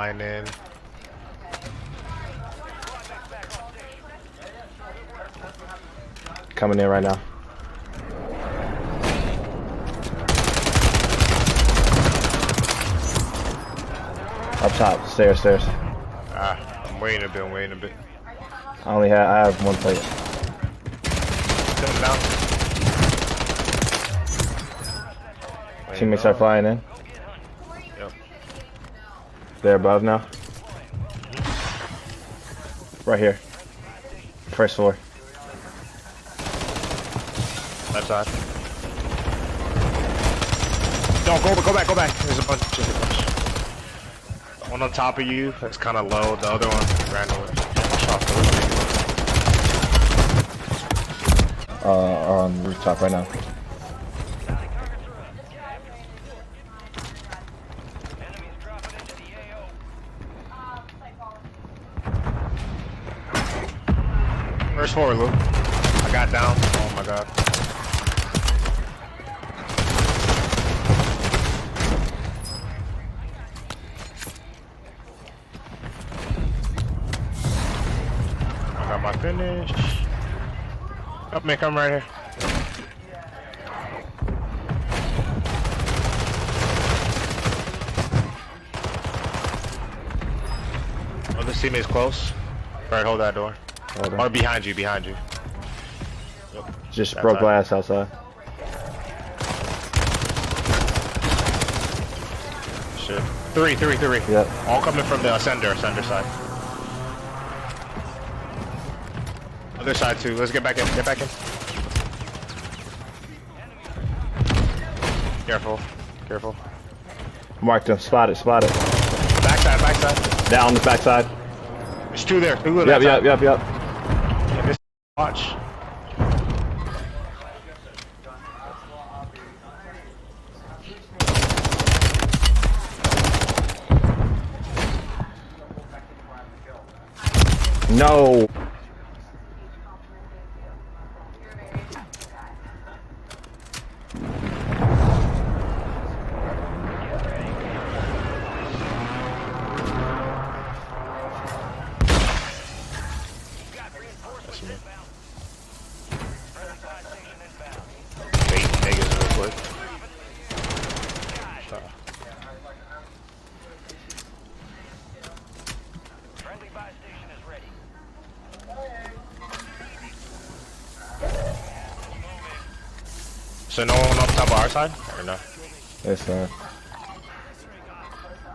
flying in. Coming in right now. Up top, stairs. I'm waiting a bit. I have one plate. Coming down. Teammates are flying in. Yep. They're above now. Right here. First floor. Left side. No, go back. There's a bunch. One on top of you, that's kind of low. The other one ran away. On the rooftop right now. First floor, Luke. I got down. Oh my god. I got my finish. Come right here. Oh, this teammate's close. Alright, hold that door. Or behind you. Yep. Just That's broke right. glass outside. Shit. Three. Yep. All coming from the sender side. Other side too. Let's get back in. Careful. Marked them. Spot it. Backside. Down the backside. There's two there. Yep. Yeah, this watch. No. That's me. Bait niggas real quick. Friendly buy station is ready. So no one up top of our side? Or no? Yes, sir.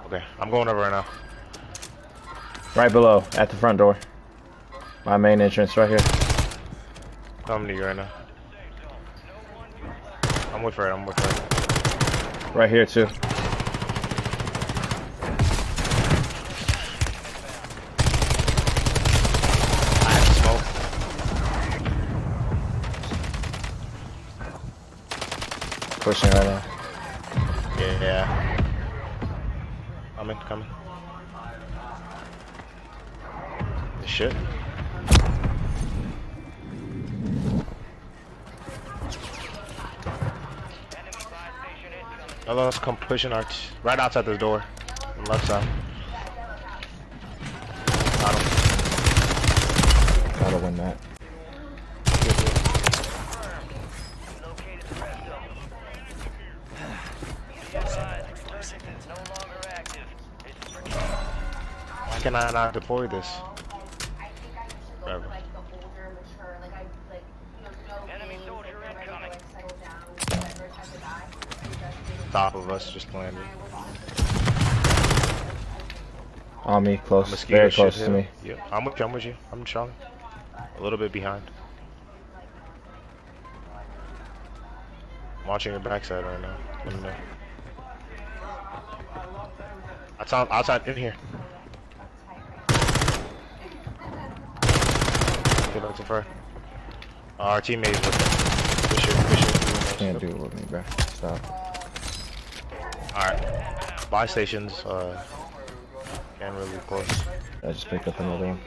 Okay, I'm going over right now. Right below, at the front door. My main entrance right here. Coming to you right now. I'm with Fred. Right here too. I have smoke. Pushing right now. Yeah. Coming. This shit. Now let's come pushing right outside this door. On the left side. Got him. Gotta win that. Why can I not deploy this? Whatever. Enemy soldier incoming. Top of us just landed. On me, close. Mosquito Very shit close here. to me. Yep. I'm with you. I'm strong. A little bit behind. I'm watching your backside right now. Let me know. Outside in here. Get up to far. Our teammate is with us. Push Can't it. do it with me, bro. Stop. Alright. Buy stations, can't really close. I just picked up another one.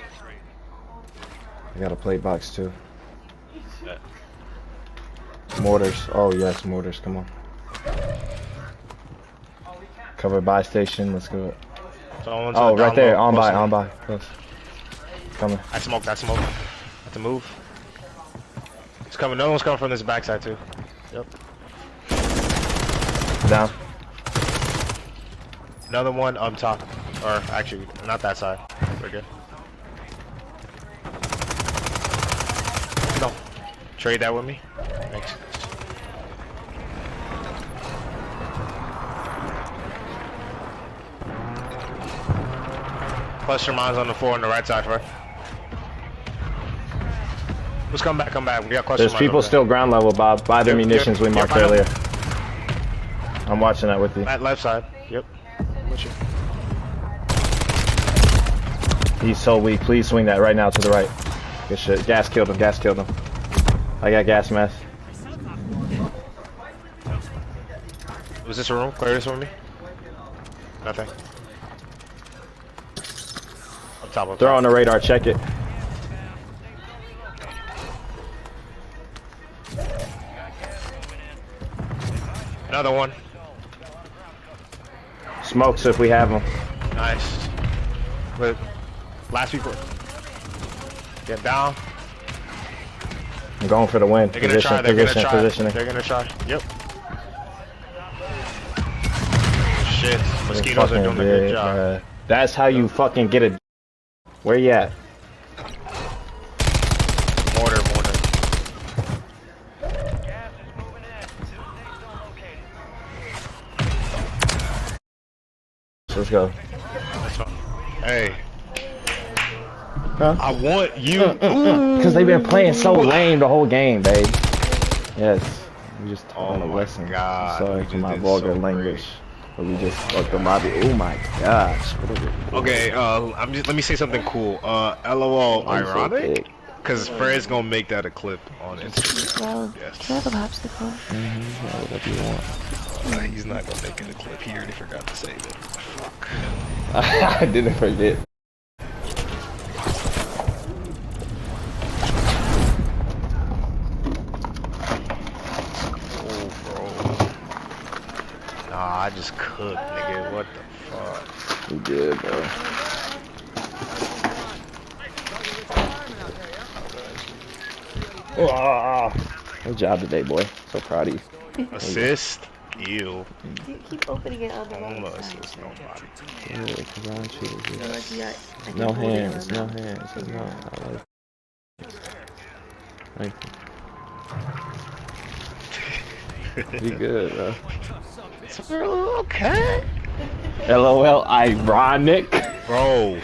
I got a plate box too. Yeah. Mortars. Oh yes, mortars. Come on. Cover buy station. Let's go. Someone's Oh, down right there. low, On close by, to me. on by. Close. Coming. I smoked. Have to move. It's coming. No one's coming from this backside too. Yep. Down. Another one up top. Or actually, not that side. We're good. No. Trade that with me. Thanks. Cluster mines on the floor on the right side, right? Let's come back, We got cluster There's mines people over still ground level, Bob, by the Yep, munitions we marked I know. earlier. I'm watching that with you. there. That left side. Yep. With you. He's so weak. Please swing that right now to the right. Good shit. Gas killed him. Gas killed him. I got gas mask. Was this a room? Clear this for me? Nothing. Up top. Throw on the radar. Check it. Another one. Smokes if we have them. Nice. But last people. Get down. I'm going for the win. They're gonna try. Positioning. They're gonna try. Yep. Shit. Mosquitoes are doing a good job. That's how you fucking get it. Where you at? Mortar. Gas is moving in. New safe zone located. Let's go. That's fine. Hey. Huh? I want you. Because they've been playing so lame the whole game, babe. Yes. We just taught them a my lesson. God, I'm sorry we for just my did vulgar so language. But we just fucked the lobby. Oh my gosh. What are we Okay, let me say something cool. LOL, Why you so ironic? big? Because Fred's gonna make that a clip on Instagram. Well, Yes. can I have a popsicle? Yeah, whatever you want. He's not gonna make it a clip. He already forgot to save it. Fuck. I didn't forget. Oh, bro. Nah, I just cooked, nigga. What the fuck? We good, bro. Good job today, boy. So proud of you. Assist? Ew. You keep opening it on the I wrong don't know side. assist nobody. Yeah, 'cause I want you to So do like, yeah, I can no hold it hands, on no that. hands, no. I like Thank you. You good, bro. Okay. LOL, ironic. Bro,